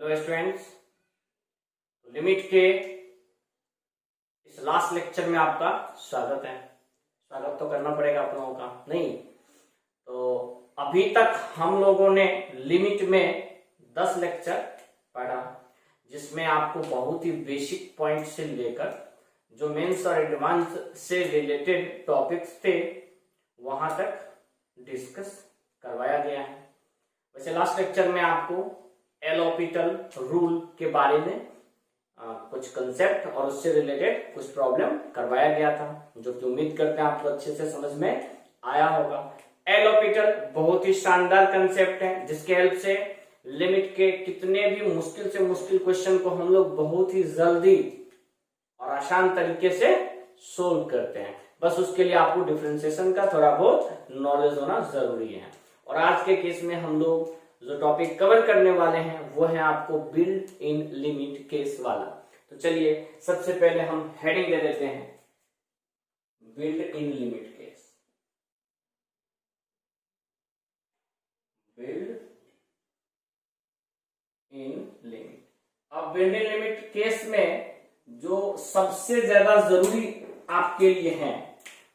Hello students, limit के इस last lecture में आपका स्वागत है। स्वागत तो करना पड़ेगा आप लोगों का, नहीं तो अभी तक हम लोगों ने लिमिट में 10 लेक्चर पढ़ा, जिसमें आपको बहुत ही बेसिक पॉइंट से लेकर जो मेंस और एडवांस से रिलेटेड टॉपिक्स थे वहां तक डिस्कस करवाया गया है। वैसे लास्ट लेक्चर में आपको एल ऑर्बिटल रूल के बारे में कुछ कंसेप्ट और उससे रिलेटेड कुछ प्रॉब्लम करवाया गया था, जो कि उम्मीद करते हैं आपको अच्छे से समझ में आया होगा। एल ऑर्बिटल बहुत ही शानदार कंसेप्ट है, जिसके हेल्प से लिमिट के कितने भी मुश्किल से मुश्किल क्वेश्चन को हम लोग बहुत ही जल्दी और आसान तरीके से सोल्व करते हैं। बस उसके लिए आपको डिफरेंशिएशन का थोड़ा बहुत नॉलेज होना जरूरी है। और आज के केस में हम लोग जो टॉपिक कवर करने वाले हैं वो है आपको बिल्ट इन लिमिट केस वाला। तो चलिए सबसे पहले हम हेडिंग दे देते हैं, built in limit case. Built in limit. अब बिल्ट इन लिमिट केस में जो सबसे ज्यादा जरूरी आपके लिए है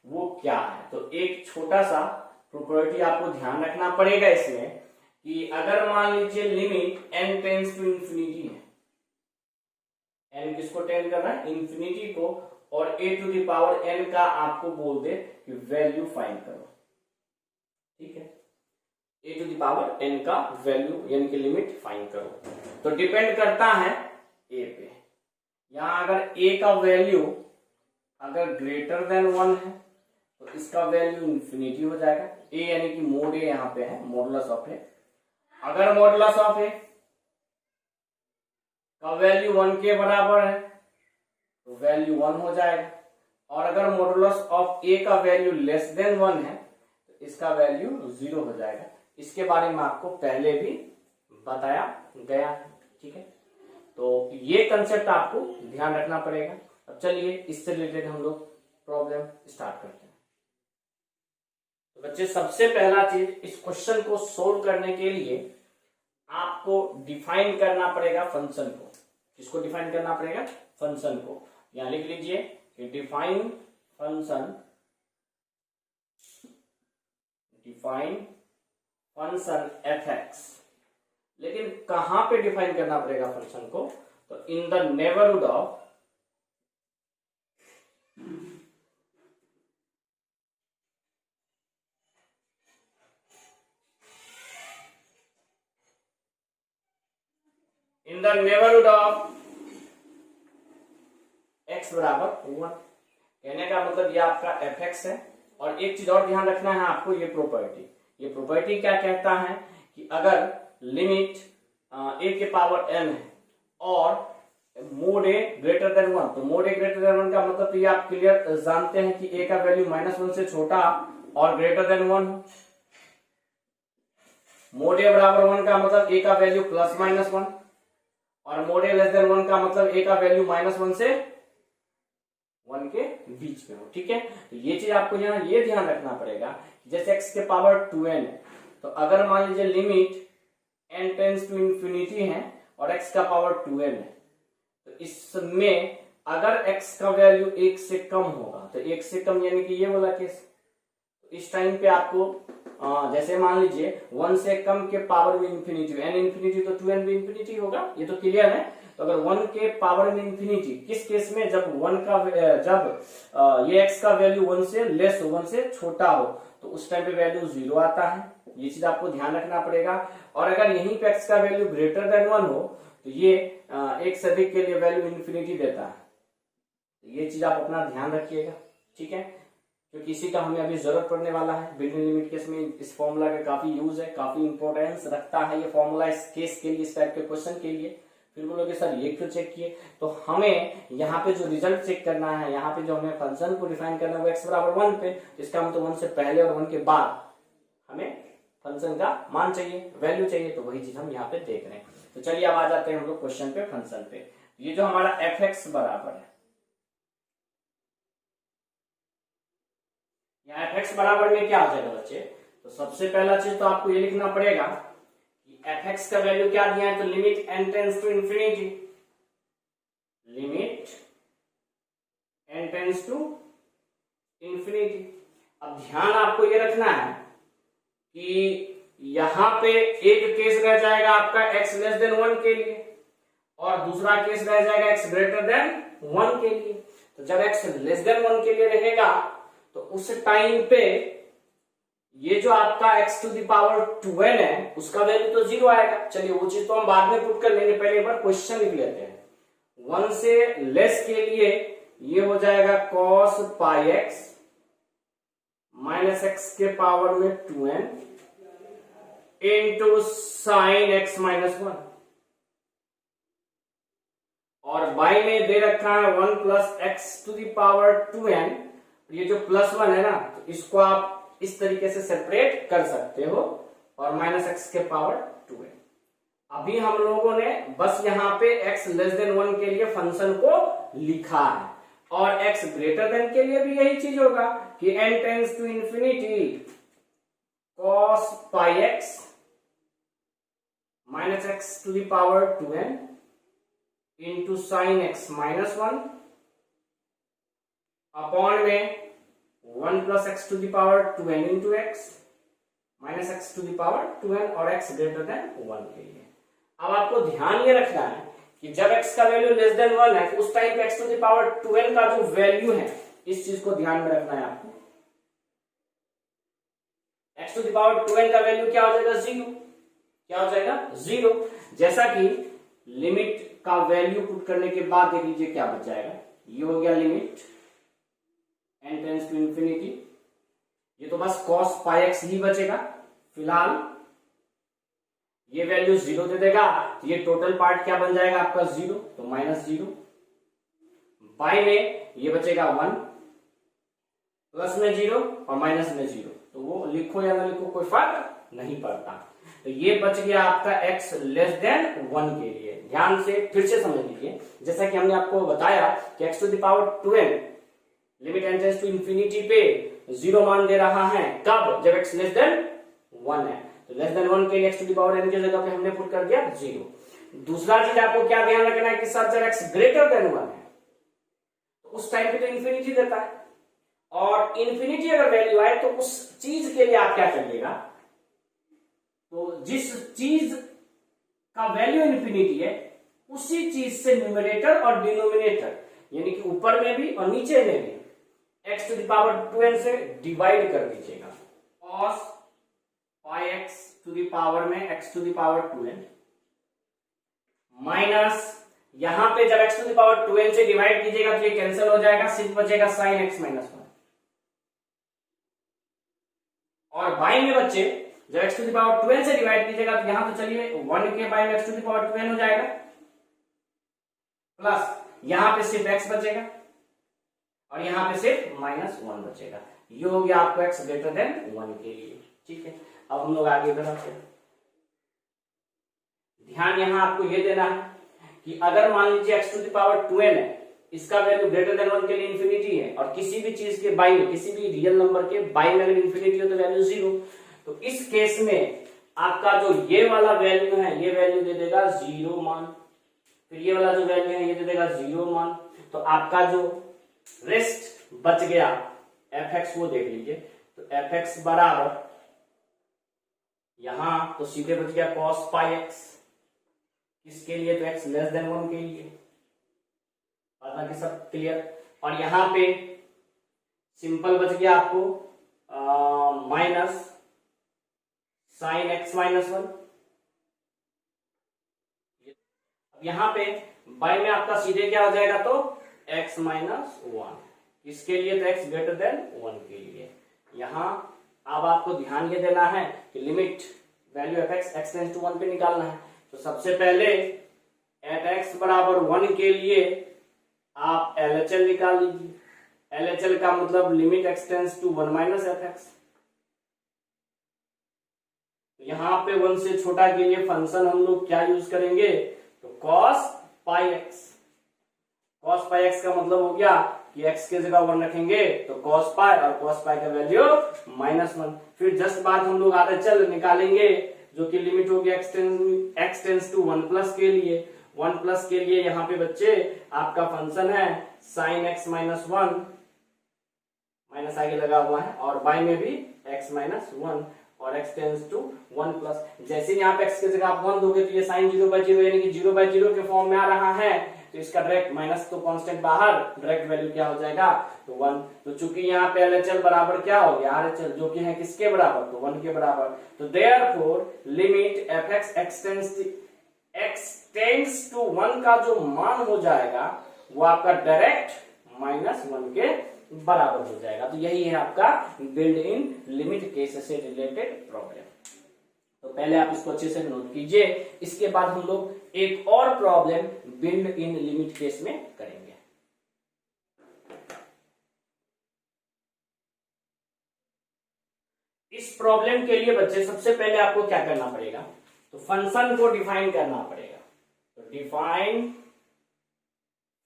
वो क्या है, तो एक छोटा सा प्रॉपर्टी आपको ध्यान रखना पड़ेगा इसमें कि अगर मान लीजिए limit n tends to infinity है, n किसको टेंड कर रहा है, इंफिनिटी को, और a to the power n का आपको बोल दे कि वैल्यू फाइंड करो, ठीक है, a to the power n का वैल्यू यानी कि लिमिट फाइंड करो। तो डिपेंड करता है a पे। यहां अगर a का वैल्यू अगर ग्रेटर देन 1 है तो इसका वैल्यू इंफिनिटी हो जाएगा। a यानी कि मोड a यहां पे है, मॉडुलस ऑफ a। अगर मॉडुलस ऑफ a का वैल्यू 1 के बराबर है तो वैल्यू 1 हो जाएगा, और अगर मॉडुलस ऑफ a का वैल्यू लेस देन 1 है तो इसका वैल्यू 0 हो जाएगा। इसके बारे में आपको पहले भी बताया गया है, ठीक है। तो ये कंसेप्ट आपको ध्यान रखना पड़ेगा। अब चलिए इससे रिलेटेड हम लोग प्रॉब्लम स्टार्ट करते हैं। तो बच्चे सबसे पहला चीज, इस क्वेश्चन को सोल्व करने के लिए आपको डिफाइन करना पड़ेगा फंक्शन को। किसको डिफाइन करना पड़ेगा, फंक्शन को। यहां लिख लीजिए कि define function, define function f(x). लेकिन कहां पे डिफाइन करना पड़ेगा फंक्शन को, तो in the neighbourhood of in the neighbourhood of x बराबर 1। कहने का मतलब ये आपका f(x) है। और एक चीज और ध्यान रखना है आपको, ये प्रॉपर्टी क्या कहता है कि अगर लिमिट a के पावर n है और मोड a ग्रेटर देन 1, तो मोड a ग्रेटर देन 1 का मतलब तो ये आप क्लियर जानते हैं कि a का वैल्यू -1 से छोटा और ग्रेटर देन 1 हो। मोड a बराबर 1 का मतलब a का वैल्यू +-1, और मोड a लेस देन 1 का मतलब a का वैल्यू -1 से 1 के बीच में हो, ठीक है। तो ये चीज आपको यहाँ ये ध्यान रखना पड़ेगा, जैसे x के पावर 2n है, तो अगर मान लीजिए limit n tends to infinity है और x का पावर 2n है, तो इसमें अगर x का वैल्यू 1 से कम होगा, तो 1 से कम यानी कि ये वाला केस, तो इस टाइम पे आपको जैसे मान लीजिए 1 से कम के पावर में इंफिनिटी, n इंफिनिटी तो 2n भी इंफिनिटी होगा, ये तो क्लियर है। तो अगर 1 के पावर में इंफिनिटी, किस केस में, जब ये x का वैल्यू 1 से लेस हो, 1 से छोटा हो, तो उस टाइम पे वैल्यू 0 आता है। ये चीज आपको ध्यान रखना पड़ेगा। और अगर यहीं पे x का वैल्यू ग्रेटर देन 1 हो तो ये एक से अधिक के लिए वैल्यू इंफिनिटी देता है। ये चीज आप अपना ध्यान रखिएगा, ठीक है, क्योंकि इसी का हमें अभी जरूरत पड़ने वाला है। बिल्ट इन लिमिट केस में इस फॉर्मूला का काफी यूज है, काफी इंपॉर्टेंस रखता है ये फॉर्मूला इस केस के लिए, इस टाइप के क्वेश्चन के लिए। फिर बोलोगे सर ये क्यों चेक किए, तो हमें यहाँ पे जो रिजल्ट चेक करना है, यहाँ पे जो हमें फंक्शन को डिफाइन करना है वो x बराबर 1 पे, इसका मतलब 1 से पहले और 1 के बाद हमें फंक्शन का मान चाहिए, वैल्यू चाहिए, तो वही चीज हम यहाँ पे देख रहे हैं। तो चलिए अब आ जाते हैं हम लोग क्वेश्चन पे, फंक्शन पे। ये जो हमारा f(x) बराबर है, यहाँ f(x) बराबर में क्या हो जाएगा बच्चे, तो सबसे पहला चीज तो आपको ये लिखना पड़ेगा कि एफ एक्स का वैल्यू क्या दिया है, तो limit n tends to infinity, limit n tends to infinity. अब ध्यान आपको ये रखना है कि यहां पे एक केस रह जाएगा आपका x लेस देन 1 के लिए और दूसरा केस रह जाएगा x ग्रेटर देन 1 के लिए। तो जब x लेस देन 1 के लिए रहेगा तो उस टाइम पे ये जो आपका x टू द पावर 12 है उसका वैल्यू तो 0 आएगा। चलिए वो चीज तो हम बाद में पुट कर लेंगे, पहले एक बार क्वेश्चन लिख लेते हैं। 1 से लेस के लिए ये हो जाएगा cos pi x minus x के पावर में 2n into sine x minus 1, और बाई में दे रखा है 1 plus x to the power 2n। ये जो प्लस 1 है ना, तो इसको आप इस तरीके से सेपरेट कर सकते हो और माइनस एक्स के पावर 2n। अभी हम लोगों ने बस यहां पे x लेस देन 1 के लिए फंक्शन को लिखा है, और x ग्रेटर देन के लिए भी यही चीज होगा कि n tends to infinity cos pi x minus x to the power 2n into sine x minus 1 upon में 1 plus x to the power 2n into x minus x to the power 2n और x greater than 1 के लिए। अब आपको ध्यान ये रखना है कि जब x का वैल्यू लेस देन 1 है तो उस टाइम पे x टू द पावर 12 का जो वैल्यू है, इस चीज को ध्यान में रखना है आपको। x टू द पावर 12 का वैल्यू क्या हो जाएगा, 0। क्या हो जाएगा, 0। जैसा कि लिमिट का वैल्यू पुट करने के बाद देख लीजिए क्या बच जाएगा। ये हो गया limit n tends to infinity, ये तो बस cos पाई x ही बचेगा फिलहाल। ये वैल्यू 0 दे देगा तो ये टोटल पार्ट क्या बन जाएगा आपका 0, तो माइनस 0। बाई में ये बचेगा 1, प्लस में 0 और माइनस में 0, तो वो लिखो या ना लिखो कोई फर्क नहीं पड़ता। तो ये बच गया आपका x लेस देन 1 के लिए। ध्यान से फिर से समझ लीजिए, जैसा कि हमने आपको बताया कि x to the power 12 limit n tends to infinity पे 0 मान दे रहा है, कब, जब x लेस देन 1 है। तो लेस देन 1 के लिए x to the power n की जगह पे हमने पुट कर दिया 0। दूसरा चीज आपको क्या ध्यान रखना है कि सर जब x ग्रेटर देन 1 है तो उस टाइम पे तो इंफिनिटी देता है, और इंफिनिटी अगर वैल्यू आए तो उस चीज के लिए आप क्या करिएगा, तो जिस चीज का वैल्यू इंफिनिटी है उसी चीज से न्यूमरेटर और डिनोमिनेटर यानी कि ऊपर में भी और नीचे में भी x to the power 2n से डिवाइड कर दीजिएगा। cos pi x to the power में x to the power 2n minus यहां पे जब x to the power 2n से डिवाइड कीजिएगा तो ये कैंसिल हो जाएगा, सिर्फ बचेगा sin x माइनस 1। और बाई में बच्चे जब x टू द पावर 12 से डिवाइड कीजिएगा तो यहां तो चलिए 1 के बाई में x टू द पावर 12 हो जाएगा, प्लस यहां पे सिर्फ x बचेगा और यहां पे सिर्फ माइनस 1 बचेगा। ये हो गया आपको x ग्रेटर देन 1 के लिए। ठीक है, अब हम लोग आगे बढ़ते हैं। ध्यान यहां आपको ये देना है कि अगर मान लीजिए x टू द पावर 12 है, इसका वैल्यू ग्रेटर देन 1 के लिए इंफिनिटी है, और किसी भी चीज के बाई में, किसी भी रियल नंबर के बाई में अगर इंफिनिटी हो तो वैल्यू 0, तो इस केस में आपका जो ये वाला वैल्यू है ये वैल्यू दे देगा 0 मान, फिर ये वाला जो वैल्यू है ये दे देगा 0 मान। तो आपका जो रेस्ट बच गया एफ एक्स वो देख लीजिए, तो एफ एक्स बराबर यहां तो सीधे बच गया cos पाई एक्स, किसके लिए, तो x लेस देन 1 के लिए। बाकी सब क्लियर। और यहां पे सिंपल बच गया आपको माइनस साइन एक्स माइनस 1। अब यहां पे बाई में आपका सीधे क्या हो जाएगा, तो x माइनस 1, इसके लिए तो x ग्रेटर देन 1 के लिए। यहां अब आपको ध्यान ये देना है कि limit value f x x tends to 1 पे निकालना है। तो सबसे पहले एफ एक्स बराबर 1 के लिए आप LHL निकाल लीजिए। LHL का मतलब limit x tends to 1 minus f x. यहां पे 1 से छोटा के लिए फंक्शन हम लोग क्या यूज करेंगे, तो cos पाई एक्स। cos पाई एक्स का मतलब हो गया कि x के जगह 1 रखेंगे तो cos पाई, और cos पाई का वैल्यू -1। फिर जस्ट बाद हम लोग RHL निकालेंगे जो कि लिमिट होगी x टेंस टू 1 प्लस के लिए। 1 प्लस के लिए यहाँ पे बच्चे आपका फंक्शन है साइन एक्स माइनस 1, माइनस आगे लगा हुआ है, और बाई में भी x माइनस 1 और x टेंस टू 1 प्लस। जैसे यहाँ पे x की जगह आप 1 दोगे तो ये साइन 0/0 यानी कि 0/0 के फॉर्म में आ रहा है, तो इसका डायरेक्ट माइनस तो कांस्टेंट बाहर, डायरेक्ट वैल्यू क्या हो जाएगा तो 1। तो चूंकि यहाँ पे LHL बराबर क्या हो गया RHL, जो कि है किसके बराबर तो 1 के बराबर। तो therefore limit fx x tends to 1 का जो मान हो जाएगा वो आपका डायरेक्ट -1 के बराबर हो जाएगा। तो यही है आपका बिल्ड इन लिमिट केस से रिलेटेड प्रॉब्लम। तो पहले आप इसको अच्छे से नोट कीजिए, इसके बाद हम लोग एक और problem build in limit case में करेंगे। इस प्रॉब्लम के लिए बच्चे सबसे पहले आपको क्या करना पड़ेगा तो फंक्शन को डिफाइन करना पड़ेगा। तो डिफाइन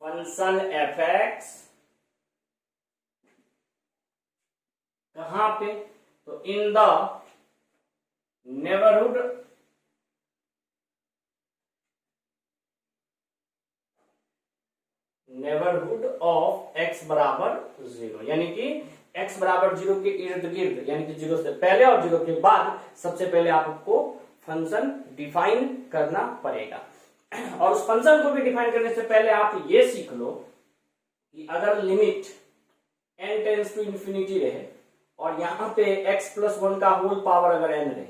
फंक्शन fx कहां पे तो in the neighbourhood of x बराबर 0, यानी कि x बराबर 0 के इर्द गिर्द, यानी कि 0 से पहले और 0 के बाद सबसे पहले आपको फंक्शन डिफाइन करना पड़ेगा। और उस फंक्शन को भी डिफाइन करने से पहले आप ये सीख लो कि अगर limit n tends to infinity रहे और यहां पे x प्लस 1 का होल पावर अगर n रहे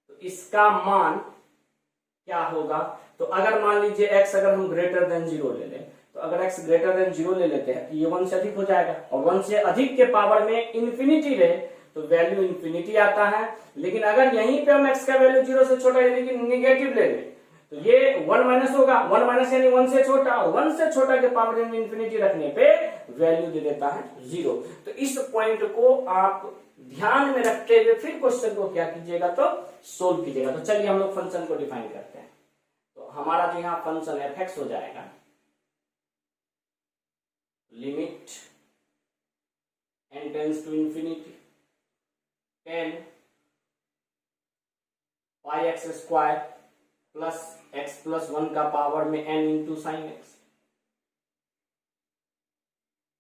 तो इसका मान क्या होगा। तो अगर मान लीजिए x अगर हम ग्रेटर देन 0 ले लें, तो अगर x ग्रेटर देन 0 ले लेते हैं तो ये 1 से अधिक हो जाएगा, और 1 से अधिक के पावर में इंफिनिटी रहे तो वैल्यू इंफिनिटी आता है। लेकिन अगर यहीं पे हम x का वैल्यू 0 से छोटा यानी कि निगेटिव ले लें तो ये 1 माइनस होगा, 1 माइनस यानी 1 से छोटा, और 1 से छोटा के पावर में इंफिनिटी रखने पे वैल्यू दे देता है 0। तो इस पॉइंट को आप ध्यान में रखते हुए फिर क्वेश्चन को क्या कीजिएगा तो सोल्व कीजिएगा। तो चलिए हम लोग फंक्शन को डिफाइन करते हैं। तो हमारा जो यहाँ फंक्शन fx हो जाएगा limit n tends to infinity 10 pi x square plus x plus 1 का पावर में n इंटू साइन एक्स,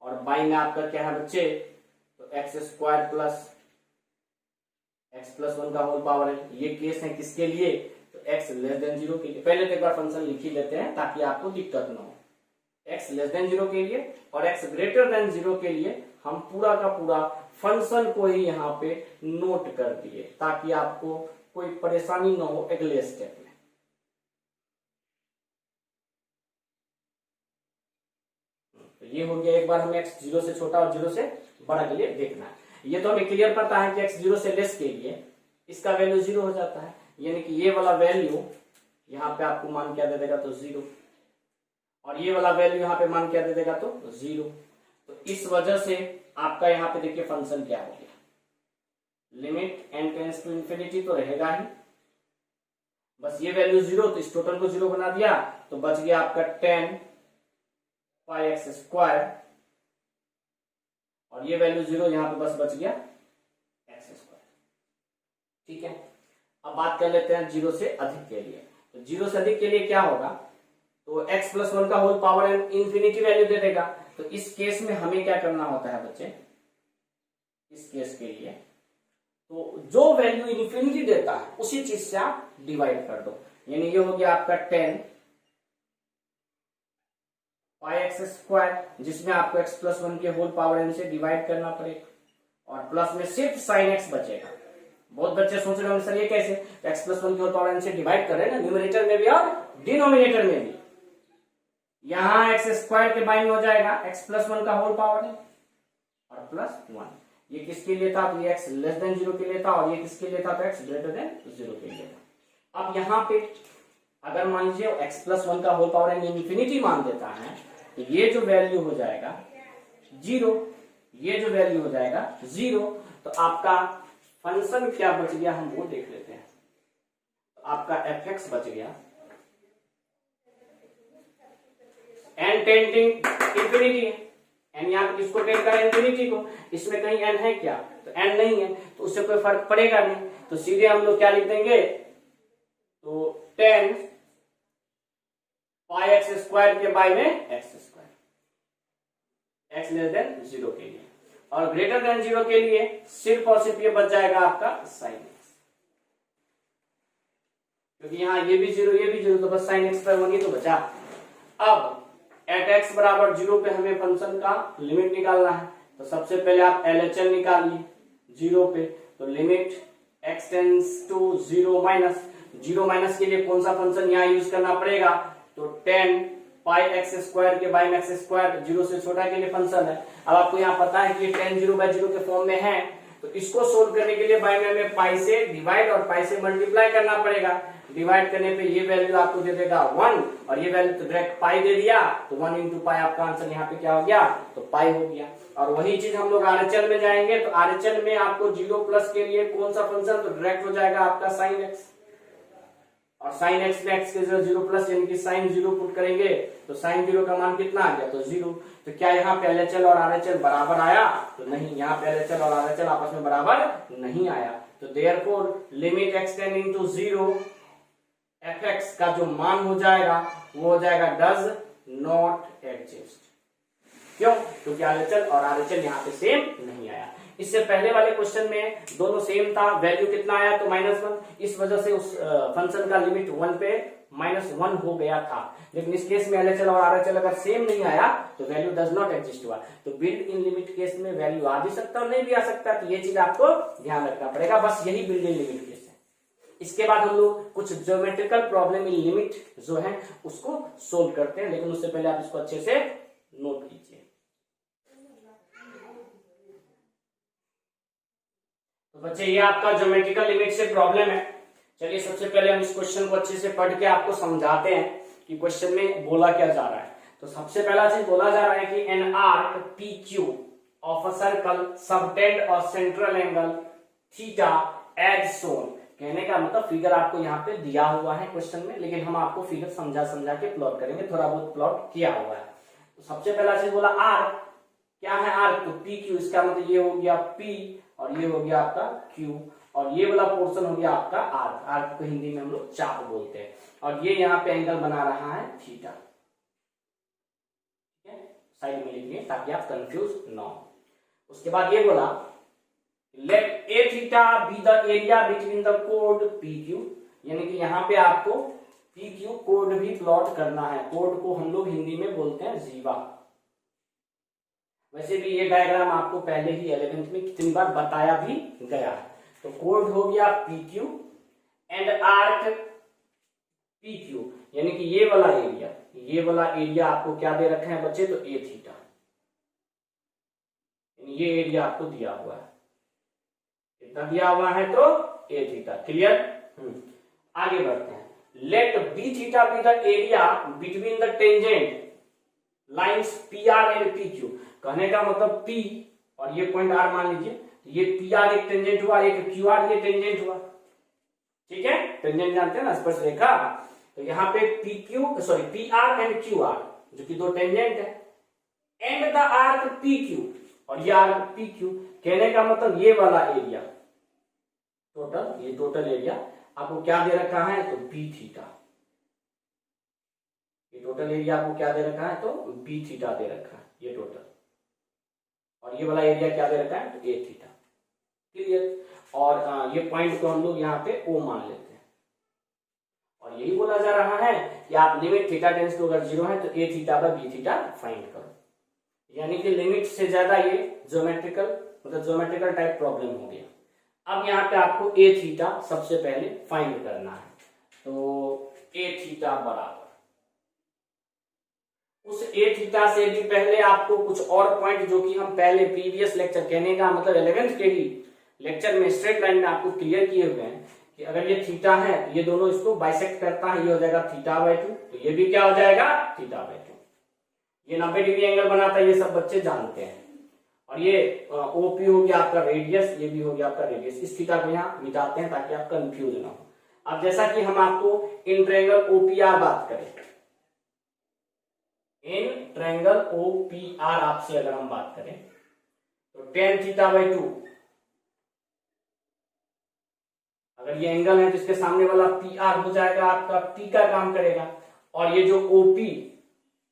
और बाई में आपका क्या है बच्चे तो x square plus x plus 1 का होल पावर है। ये केस है किसके लिए तो x लेस देन 0 के लिए। पहले तो एक बार फंक्शन लिख ही लेते हैं ताकि आपको दिक्कत ना हो। x लेस देन 0 के लिए और x ग्रेटर देन 0 के लिए हम पूरा का पूरा फंक्शन को ही यहाँ पे नोट कर दिए ताकि आपको कोई परेशानी ना हो अगले स्टेप में। तो ये हो गया, एक बार हमें x 0 से छोटा और 0 से बड़ा के लिए देखना है। ये तो हमें क्लियर पता है कि x 0 से लेस के लिए इसका वैल्यू 0 हो जाता है, यानी कि ये वाला वैल्यू यहाँ पे आपको मान क्या दे देगा तो 0, और ये वाला वैल्यू यहाँ पे मान क्या दे देगा तो 0। तो इस वजह से आपका यहाँ पे देखिए फंक्शन क्या हो गया, limit n tends to infinity तो रहेगा ही, बस ये वैल्यू 0 तो इस टोटल को 0 बना दिया तो बच गया आपका 10 पाई एक्स स्क्वायर, और ये वैल्यू 0 यहाँ पे बस बच गया एक्स स्क्वायर। ठीक है, अब बात कर लेते हैं 0 से अधिक के लिए। तो 0 से अधिक के लिए क्या होगा तो x प्लस 1 का होल पावर इंफिनिटी वैल्यू दे देगा। तो इस केस में हमें क्या करना होता है बच्चे, इस केस के लिए तो जो वैल्यू इंफिनिटी देता है उसी चीज से आप डिवाइड कर दो, यानी ये हो गया आपका 10 पाई एक्स स्क्वायर, जिसमें आपको x प्लस 1 के होल पावर n से डिवाइड करना पड़ेगा, और प्लस में सिर्फ साइन x बचेगा। बहुत बच्चे सोच रहे होंगे सर ये कैसे, x प्लस 1 के होल पावर n से डिवाइड कर रहे हैं ना, न्यूमरेटर में भी और डिनोमिनेटर में भी। यहां एक्स स्क्वायर के बाई में हो जाएगा x प्लस 1 का होल पावर है और प्लस 1। ये किसके लिए था तो ये x लेस देन 0 के लिए था, और ये किसके लिए था तो x ग्रेटर देन 0 के लिए था। अब यहाँ पे अगर मान लीजिए x प्लस 1 का होल पावर इंफिनिटी मान देता है तो ये जो वैल्यू हो जाएगा 0, ये जो वैल्यू हो जाएगा 0, तो आपका फंक्शन क्या बच गया हम वो देख लेते हैं। तो आपका fx बच गया n टेंडिंग इंफिनिटी है, n यहाँ पे किसको टेंड करें इंफिनिटी को, इसमें कहीं n है क्या तो n नहीं है, तो उससे कोई फर्क पड़ेगा नहीं। तो सीधे हम लोग क्या लिख देंगे तो 10 पाई एक्स स्क्वायर के बाई में x square, x less than 0 के लिए, और ग्रेटर देन 0 के लिए सिर्फ और सिर्फ ये बच जाएगा आपका साइन एक्स, क्योंकि यहाँ ये भी 0 ये भी 0, तो बस साइन एक्स पर 1 ही तो बचा। अब एट एक्स बराबर 0 पे हमें फंक्शन का लिमिट निकालना है, तो सबसे पहले आप LHL निकालिए 0 पे, तो limit x tends to 0 minus, 0 minus के लिए कौन सा फंक्शन यहाँ यूज करना पड़ेगा, तो 10 पाई एक्स स्क्वायर के बाई में एक्स स्क्वायर 0 से छोटा के लिए फंक्शन है। अब आपको यहाँ पता है कि ये 10 0 बाई 0 के फॉर्म में है, तो इसको सोल्व करने के लिए बाई में हमें पाई से डिवाइड और पाई से मल्टीप्लाई करना पड़ेगा। डिवाइड करने पे ये वैल्यू आपको दे देगा 1, और ये वैल्यू तो डायरेक्ट पाई दे दिया, तो 1 इंटू पाई आपका आंसर यहाँ पे क्या हो गया, तो पाई हो गया। और वही चीज हम लोग RHL में जाएंगे, तो RHL में आपको 0 प्लस के लिए कौन सा फंक्शन, तो डायरेक्ट हो जाएगा आपका साइन एक्स, और साइन एक्स में एक्स के 0 प्लस यानी कि साइन 0 पुट करेंगे, तो साइन 0 का मान कितना आ गया, तो 0। तो क्या यहाँ पे LHL और RHL बराबर आया, तो नहीं, यहाँ पे LHL और RHL आपस में बराबर नहीं आया। तो therefore limit x tend into 0 fx का जो मान हो जाएगा वो हो जाएगा डज नॉट एग्जिस्ट। क्यों, क्योंकि RHL और RHL यहाँ पे सेम नहीं आया। इससे पहले वाले क्वेश्चन में दोनों सेम था, वैल्यू कितना आया, तो -1, इस वजह से उस फंक्शन का लिमिट 1 पे -1 हो गया था। लेकिन इस केस में LHL और RHL अगर सेम नहीं आया तो वैल्यू डज नॉट एग्जिस्ट हुआ। तो बिल्ड इन लिमिट केस में वैल्यू आ भी सकता और नहीं भी आ सकता, तो ये चीज आपको ध्यान रखना पड़ेगा, बस यही बिल्ड इन लिमिट केस है। इसके बाद हम लोग कुछ ज्योमेट्रिकल प्रॉब्लम इन लिमिट जो है उसको सोल्व करते हैं, लेकिन उससे पहले आप इसको अच्छे से नोट कीजिए। तो बच्चे ये आपका ज्योमेट्रिकल लिमिट से प्रॉब्लम है। चलिए सबसे पहले हम इस क्वेश्चन को अच्छे से पढ़ के आपको समझाते हैं कि क्वेश्चन में बोला क्या जा रहा है। तो सबसे पहला चीज बोला जा रहा है कि an arc P Q of a circle subtend और सेंट्रल एंगल थीटा एज सोन। कहने का मतलब फिगर आपको यहाँ पे दिया हुआ है क्वेश्चन में, लेकिन हम आपको फिगर समझा समझा के प्लॉट करेंगे, थोड़ा बहुत प्लॉट किया हुआ है। तो सबसे पहला चीज बोला आर्क, क्या है आर्क, तो पी क्यू, इसका मतलब ये हो गया पी और ये हो गया आपका क्यू, और ये वाला पोर्शन हो गया आपका आर्क। आर्क को हिंदी में हम लोग चाप बोलते हैं, और ये यहाँ पे एंगल बना रहा है थीटा। ठीक है, साइड में लिखिए ताकि आप कंफ्यूज ना हो। उसके बाद ये बोला let A theta be the area between the कोड पी क्यू, यानी कि यहाँ पे आपको पी क्यू कोड भी प्लॉट करना है। कोड को हम लोग हिंदी में बोलते हैं जीवा। वैसे भी ये डायग्राम आपको पहले ही 11th में कितनी बार बताया भी गया है। तो कोड हो गया P Q and arc P Q, यानी कि ये वाला एरिया आपको क्या दे रखा है बच्चे, तो ए थीटा, ये एरिया आपको दिया हुआ है, कितना दिया हुआ है, तो ए थीटा। क्लियर, आगे बढ़ते हैं। Let B theta be the area between the tangent lines P R and P Q. कहने का मतलब P और ये पॉइंट R मान लीजिए, ये PR एक टेंजेंट हुआ, एक QR ये टेंजेंट हुआ। ठीक है, टेंजेंट जानते हैं ना, स्पर्श रेखा। तो यहाँ पे PR एंड QR जो कि दो टेंजेंट है, एंड द आर्क PQ और ये आर्क PQ। कहने का मतलब ये वाला एरिया ये टोटल एरिया आपको क्या दे रखा है, तो B थीटा। ये टोटल एरिया आपको क्या दे रखा है, तो B थीटा दे रखा है ये टोटल, और ये वाला एरिया क्या दे रखा है, तो ए थीटा। क्लियर, और ये पॉइंट को हम लोग यहाँ पे O मान लेते हैं, और यही बोला जा रहा है कि आप लिमिट थीटा टेंड्स टू अगर 0 है तो a theta by B theta find करो। यानी कि लिमिट से ज्यादा ये ज्योमेट्रिकल टाइप प्रॉब्लम हो गया। अब यहाँ पे आपको ए थीटा सबसे पहले फाइंड करना है। तो ए थीटा बराबर, उस ए थीटा से भी पहले आपको कुछ और पॉइंट जो कि हम पहले प्रीवियस लेक्चर, कहने का मतलब 11th के ही लेक्चर में स्ट्रेट लाइन में आपको क्लियर किए हुए हैं कि अगर ये थीटा है तो ये दोनों इसको बाइसेक्ट करता है, ये हो जाएगा थीटा बाय 2, तो ये भी क्या हो जाएगा, थीटा बाय 2। ये 90 डिग्री एंगल बनाता है, ये सब बच्चे जानते हैं। और ये ओपी हो गया आपका रेडियस, ये भी हो गया आपका रेडियस। इस थीटा को यहाँ मिटाते हैं ताकि आप कंफ्यूज ना हो। अब जैसा कि हम आपको इन ट्रायंगल ओपीआर बात करें, इन ट्रायंगल ओपीआर आपसे अगर हम बात करें तो tan थीटा बाय 2, अगर ये एंगल है तो इसके सामने वाला पी आर हो जाएगा आपका पी का काम करेगा, और ये जो ओपी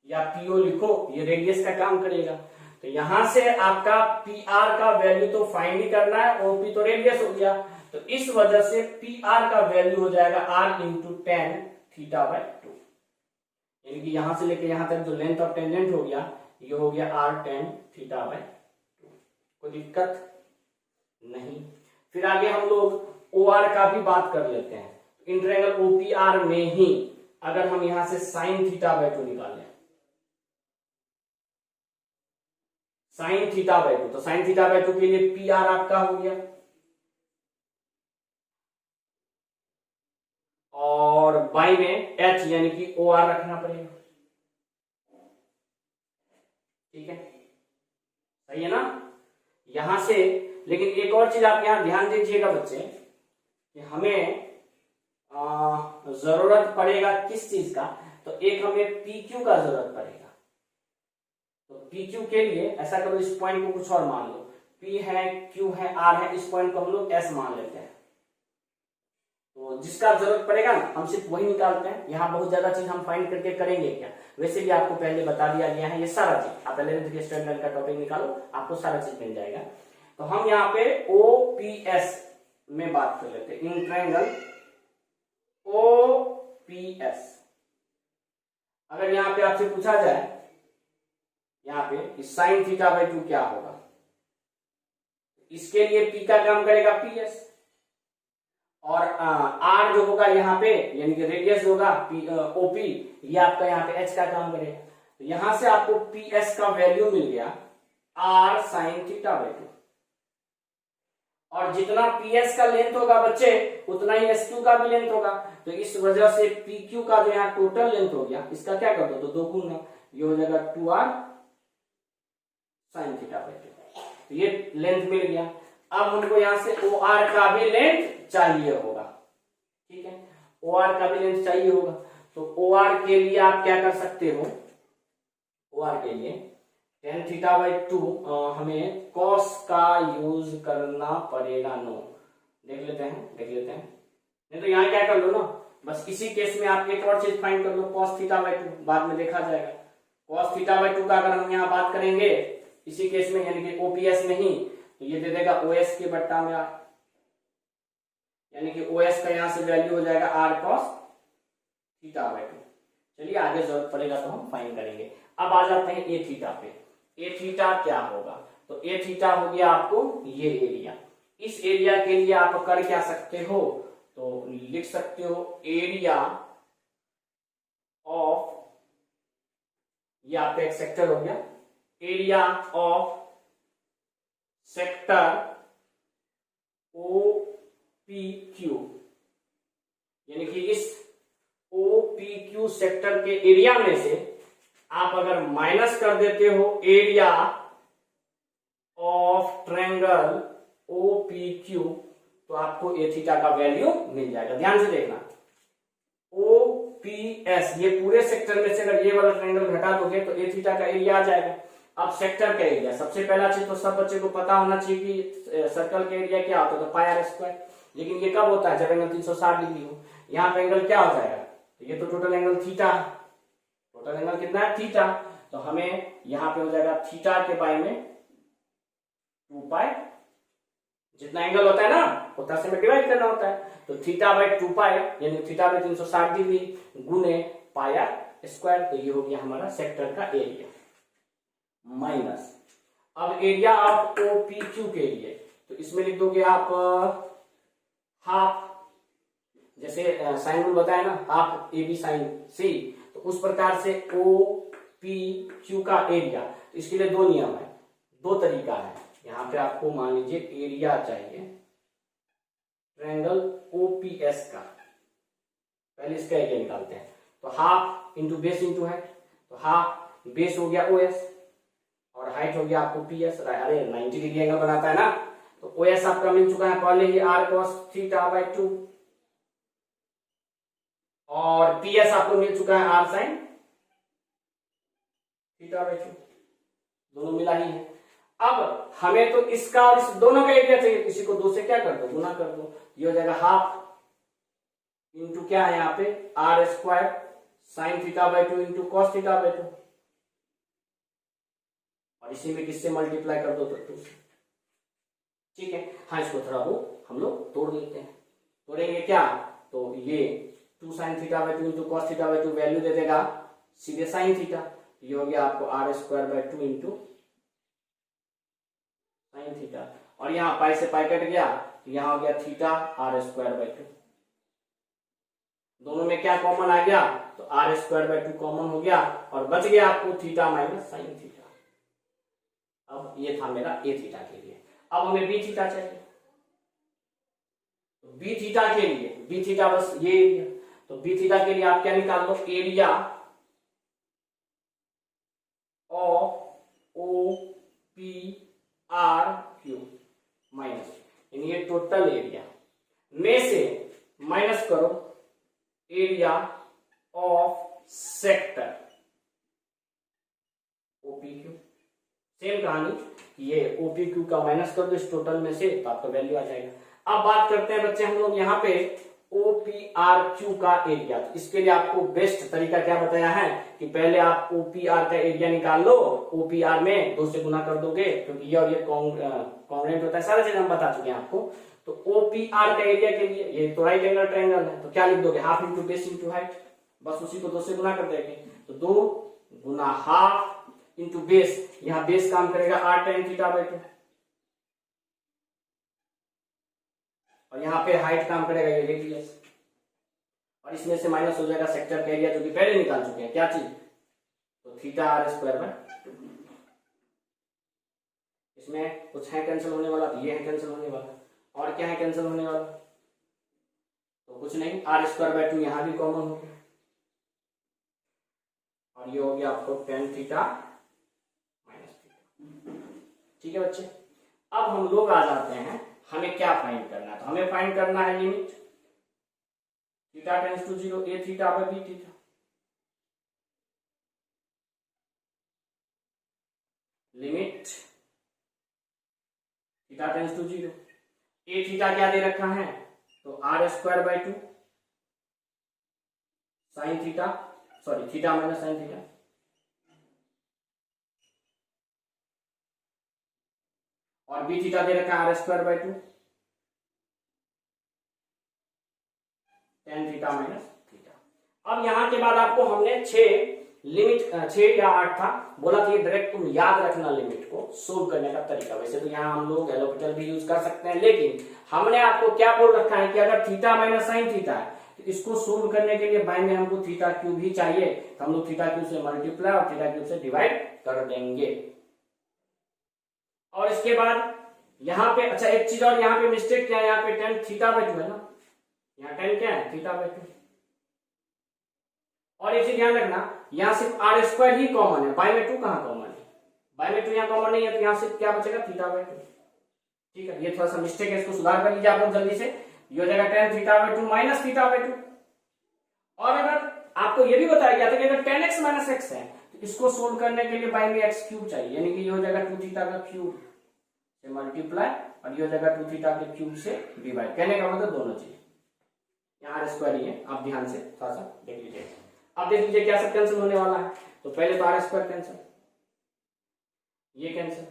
या पीओ लिखो ये रेडियस का काम करेगा। तो यहां से आपका पी आर का वैल्यू तो फाइंड ही करना है, ओपी तो रेडियस हो गया, तो इस वजह से पी आर का वैल्यू हो जाएगा R into tan theta by two, यानी कि यहां से लेके यहां तक जो लेंथ ऑफ टेंजेंट हो गया ये हो गया R tan theta by two. कोई दिक्कत नहीं। फिर आगे हम लोग ओ आर का भी बात कर लेते हैं। इन ट्रायंगल ओपीआर में ही अगर हम यहां से साइन थीटा बाई टू निकालें, साइन थीटा बाई टू, तो साइन थीटा बाई टू के लिए पी आर आपका हो गया, और बाई में एच यानी कि ओ आर रखना पड़ेगा। ठीक है, सही है ना। यहां से लेकिन एक और चीज आप यहां ध्यान दीजिएगा बच्चे कि हमें जरूरत पड़ेगा किस चीज का, तो एक हमें पी क्यू का जरूरत पड़ेगा। तो पी क्यू के लिए ऐसा करो, इस पॉइंट को कुछ और मान लो, पी है, क्यू है, आर है, इस पॉइंट को हम लोग एस मान लेते हैं। तो जिसका जरूरत पड़ेगा ना हम सिर्फ वही निकालते हैं। यहाँ बहुत ज्यादा चीज हम फाइंड करके करेंगे क्या, वैसे भी आपको पहले बता दिया गया है ये सारा चीज। आप पहले स्टैंडर्ड का टॉपिक निकालो, आपको सारा चीज मिल जाएगा। तो हम यहाँ पे ओपीएस में बात कर लेते हैं, इन ट्रायंगल ओपीएस। अगर यहाँ पे आपसे पूछा जाए यहाँ पे साइन थीटा बाई टू क्या होगा, इसके लिए पी का काम करेगा पीएस, और आर जो होगा यहाँ पे यानी कि रेडियस होगा ओपी, ये आपका यहाँ पे एच का काम करेगा। तो यहां से आपको पीएस का वैल्यू मिल गया R sine theta by two, और जितना पीएस का लेंथ होगा बच्चे उतना ही एस क्यू का भी लेंथ होगा। तो इस वजह से पी क्यू का जो यहाँ टोटल लेंथ हो गया, इसका क्या कर दो तो 2 गुना, ये हो जाएगा 2r sign theta by to. तो ये लेंथ मिल गया। अब हमको यहां से ओ आर का भी लेंथ चाहिए होगा। ठीक है, ओ आर का भी लेंथ चाहिए होगा। तो ओ आर के लिए आप क्या कर सकते हो, ओ आर के लिए टेन थीटा बाई टू हमें कॉस का यूज करना पड़ेगा। नो, देख लेते हैं। नहीं तो यहाँ क्या कर लो ना, बस इसी केस में आप एक और चीज फाइंड कर लो, कॉस थीटा बाई टू, बाद में देखा जाएगा। कॉस थीटा बाई टू का अगर हम यहाँ बात करेंगे इसी केस में यानी कि ओपीएस में ही, तो ये दे देगा ओएस के बट्टा में आर, यानी कि ओएस का यहां से वैल्यू हो जाएगा R cos theta by two. चलिए आगे जरूरत पड़ेगा तो हम फाइंड करेंगे। अब आ जाते हैं ए थीटा पे। ए थीटा क्या होगा, तो ए थीटा हो गया आपको ये एरिया। इस एरिया के लिए आप कर क्या सकते हो, तो लिख सकते हो एरिया ऑफ, ये आपका एक सेक्टर हो गया, एरिया ऑफ सेक्टर OPQ, यानी कि इस OPQ सेक्टर के एरिया में से आप अगर माइनस कर देते हो एरिया ऑफ ट्रायंगल OPQ, तो आपको ए थीटा का वैल्यू मिल जाएगा। ध्यान से देखना, OPS ये पूरे सेक्टर में से अगर ये वाला ट्रायंगल घटा दोगे तो ए थीटा का एरिया आ जाएगा। अब सेक्टर का एरिया, सबसे पहला चीज तो सब बच्चे को पता होना चाहिए कि सर्कल का एरिया क्या होता है, तो पाई आर स्क्वायर। लेकिन ये कब होता है, जब एंगल 360 डिग्री हो। यहाँ पे एंगल क्या हो जाएगा, तो ये तो total angle theta, total angle कितना है थीटा, तो हमें यहाँ पे हो जाएगा थीटा के पाई में 2 पाई, जितना एंगल होता है ना उतना से में डिवाइड करना होता है, तो थीटा बाई 2 पाई यानी थीटा बाई 360 डिग्री गुने पाई आर स्क्वायर। तो ये हो गया हमारा सेक्टर का एरिया माइनस। अब एरिया ऑफ OPQ के लिए, तो इसमें लिख दोगे आप हाफ, जैसे साइन रूल बताया ना, हाफ AB साइन C, तो उस प्रकार से OPQ का एरिया। तो इसके लिए 2 नियम है, 2 तरीका है। यहाँ पे आपको मान लीजिए एरिया चाहिए ट्रायंगल OPS का, पहले इसका एरिया निकालते हैं। तो half into base into height, तो हाफ बेस हो गया OS और हाइट हो गया आपको PS। अरे 90 डिग्री एंगल बनाता है ना, तो OS आपका मिल चुका है पहले ही R cos थीटा बाई 2, और PS आपको मिल चुका है R sin थीटा बाई 2, दोनों मिला ही है। अब हमें तो इसका और इस दोनों का एरिया चाहिए, इसी को 2 से क्या कर दो गुना कर दो, ये हो जाएगा हाफ इंटू क्या है यहाँ पे R square sine theta by two into cos theta by two, और इसी में किससे मल्टीप्लाई कर दो तो 2 से। ठीक है, हाँ इसको थोड़ा वो हम लोग तोड़ लेते हैं। तोड़ेंगे क्या, तो ये 2 sine theta by two into cos theta by two value दे देगा सीधे साइन थीटा, ये हो गया आपको R square by two into sine theta, और यहाँ पाई से पाई कट गया, यहाँ हो गया theta R square by two. दोनों में क्या कॉमन आ गया, तो R square by two common हो गया, और बच गया आपको थीटा माइनस साइन थीटा। अब ये था मेरा ए थीटा के लिए। अब हमें बी थीटा चाहिए, तो बी थीटा के लिए बी थीटा बस ये एरिया, तो बी थीटा के लिए आप क्या निकाल लो, area of O P R Q minus, यानी ये टोटल एरिया में से माइनस करो area of sector OPQ. Same कहानी, ये ओपीक्यू का माइनस कर दो इस टोटल में से, तो आपका वैल्यू आ जाएगा। अब बात करते हैं बच्चे हम लोग यहाँ पे ओपीआरक्यू का एरिया। तो इसके लिए आपको बेस्ट तरीका क्या बताया है कि पहले आप ओपीआर का एरिया निकाल लो, ओपीआर में 2 से गुना कर दोगे, क्योंकि ये और ये कॉन्ग्रुएंट होता है, सारा चीज हम बता चुके हैं आपको। तो ओपीआर का एरिया के लिए ये तो राइट एंगल ट्रायंगल है, तो क्या लिख दोगे, half into base into height, बस उसी को 2 से गुना कर देंगे, तो 2 गुना हाफ इंटू बेस, यहाँ बेस काम करेगा r tan थीटा बाई 2, और यहाँ पे हाइट काम करेगा ये रेडियस, और इसमें से माइनस हो जाएगा सेक्टर का एरिया जो कि पहले निकाल चुके हैं, क्या चीज, तो थीटा आर स्क्वायर बाय 2। इसमें कुछ है कैंसिल होने वाला, तो ये है कैंसिल होने वाला, और क्या है कैंसिल होने वाला, तो कुछ नहीं, आर स्क्वायर बाय 2 यहां भी कॉमन हो गया, और ये हो गया आपको tan थीटा माइनस थीटा। ठीक है बच्चे, अब हम लोग आ जाते हैं, हमें क्या फाइंड करना है, तो हमें फाइंड करना है limit theta tends to 0 A theta by B theta. Limit theta tends to 0, A theta क्या दे रखा है, तो R square by 2 sine theta, sorry theta minus sine theta, और बी थीटा दे रखा है R square by 2 tan theta minus theta. अब यहां के बाद आपको हमने 6 लिमिट 6 या 8 था बोला कि डायरेक्ट तुम याद रखना लिमिट को सोल्व करने का तरीका। वैसे तो यहाँ हम लोग एलोपिटल भी यूज कर सकते हैं, लेकिन हमने आपको क्या बोल रखा है कि अगर थीटा माइनस साइन थीटा है तो इसको सोल्व करने के लिए बाय में हमको थीटा क्यूब ही चाहिए, तो हम लोग थीटा क्यूब से मल्टीप्लाई और थीटा क्यूब से डिवाइड कर देंगे। और इसके बाद यहाँ पे अच्छा एक चीज और, यहाँ पे मिस्टेक क्या है, यहाँ पे tan थीटा बाय 2 है ना, यहाँ tan क्या है थीटा बाय 2, और एक चीज ध्यान रखना यहाँ सिर्फ आर स्क्वायर ही कॉमन है, बाय में 2 कहाँ कॉमन है, बाय में 2 यहाँ कॉमन नहीं है, तो यहाँ सिर्फ क्या बचेगा थीटा बाय 2। ठीक है, ये थोड़ा सा मिस्टेक है, इसको सुधार कर लीजिए आप लोग जल्दी से। ये हो जाएगा tan theta by 2 minus theta by 2। और अगर आपको ये भी बताया गया था कि अगर tan x माइनस x है तो इसको सोल्व करने के लिए बाय में x क्यूब चाहिए, यानी कि ये हो जाएगा 2 थीटा का क्यूब से मल्टीप्लाई, और ये हो जाएगा 2 थीटा के क्यूब से डिवाइड। कहने का मतलब दोनों चीज, यहाँ आर स्क्वायर ही है, आप ध्यान से थोड़ा सा देख लीजिए। अब देख लीजिए क्या सब कैंसिल होने वाला है, तो पहले तो आर स्क्वायर कैंसिल, ये कैंसिल,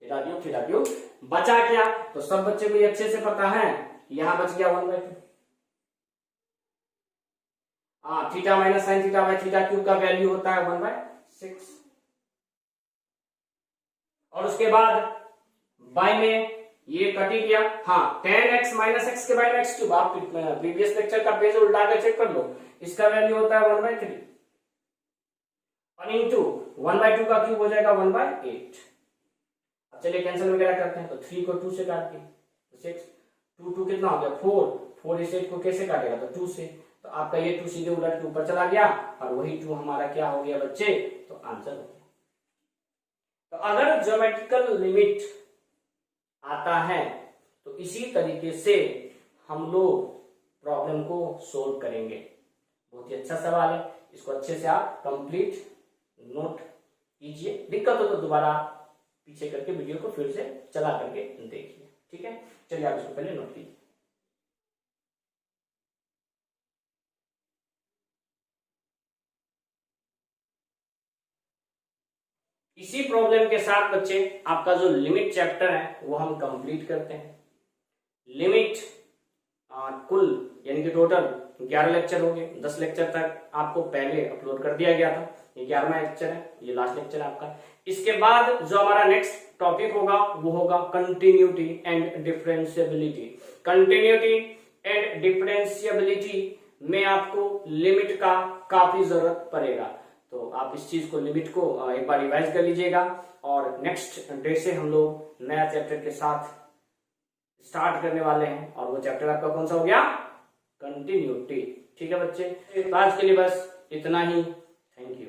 थीटा क्यूब बचा क्या, तो सब बच्चे को ये अच्छे से पता है, यहां बच गया 1/2। हाँ, theta minus sine theta by theta cube का वैल्यू होता है 1/6। और उसके बाद बाय में ये कट ही गया, हाँ tan x माइनस एक्स के बाय में x क्यूब, आप प्रीवियस लेक्चर का पेज उल्टा के चेक कर लो, इसका वैल्यू होता है 1/3, और इंटू 1/2 का क्यूब हो जाएगा 1/8। अब चलिए कैंसिल वगैरह करते हैं, तो 3 को 2 से काट के 6, 2 कितना हो गया 4 इस 8 को कैसे काटेगा, तो 2 से, तो आपका ये 2 सीधे उलट के ऊपर चला गया, और वही 2 हमारा क्या हो गया बच्चे, तो आंसर हो गया। तो अगर ज्योमेट्रिकल लिमिट आता है तो इसी तरीके से हम लोग प्रॉब्लम को सोल्व करेंगे। बहुत ही अच्छा सवाल है, इसको अच्छे से आप कंप्लीट नोट कीजिए, दिक्कत हो तो दोबारा पीछे करके वीडियो को फिर से चला करके देखिए। ठीक है, चलिए आप इसको पहले नोट कीजिए। इसी प्रॉब्लम के साथ बच्चे आपका जो लिमिट चैप्टर है वो हम कंप्लीट करते हैं। लिमिट कुल यानी कि टोटल 11 लेक्चर हो गए। 10 लेक्चर तक आपको पहले अपलोड कर दिया गया था। ये 11वां लेक्चर है, ये लास्ट लेक्चर है आपका। इसके बाद जो हमारा नेक्स्ट टॉपिक होगा वो होगा continuity and differentiability. Continuity and differentiability में आपको लिमिट का काफी जरूरत पड़ेगा, तो आप इस चीज को लिमिट को एक बार रिवाइज कर लीजिएगा। और नेक्स्ट डे से हम लोग नया चैप्टर के साथ स्टार्ट करने वाले हैं, और वो चैप्टर आपका कौन सा हो गया? कंटिन्यूटी। ठीक है बच्चे, तो आज के लिए बस इतना ही। Thank you.